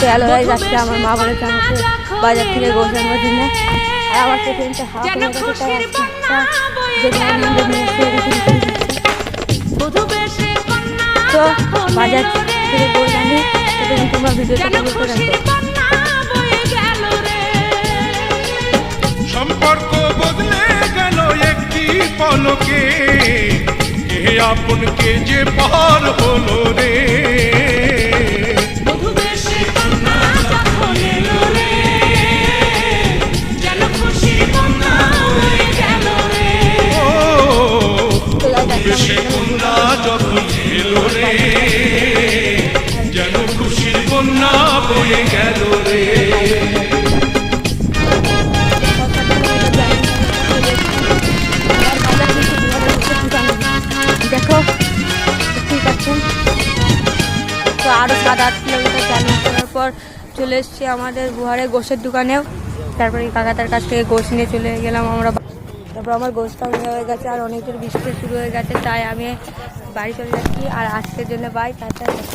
চলো গাইস, আজকে আমার মা বলেছে আমাকে বাজার থেকে গোশ আনবার জন্য। আর আমার টিফিনটা হাফ হয়ে গেছে, তাই তো বাজার থেকে গোশ আনি। তোমরা ভিডিওটা দেখতে থাকো। সম্পর্ক বদলে গেল একটি পলকে, কে আপন কে যে পার হলো রে। সে কন্যা যখন এলো রে, যেন খুশির বন্যা বয়ে গেল রে। দেখো ঠিক আছে, তো আরও 7-8 কিলোমিটার জার্নি করার পর চলে এসেছি আমাদের বুহারে গোশের দোকানেও। তারপরে কাকাতার কাছ থেকে গোশ নিয়ে চলে গেলাম আমরা। তারপর আমার গোশটাও নেওয়া হয়ে গেছে, আর অনেকজন বৃষ্টি শুরু হয়ে গেছে, তাই আমি বাড়ি চলে যাচ্ছি। আর আজকের জন্য বাই, টাটা।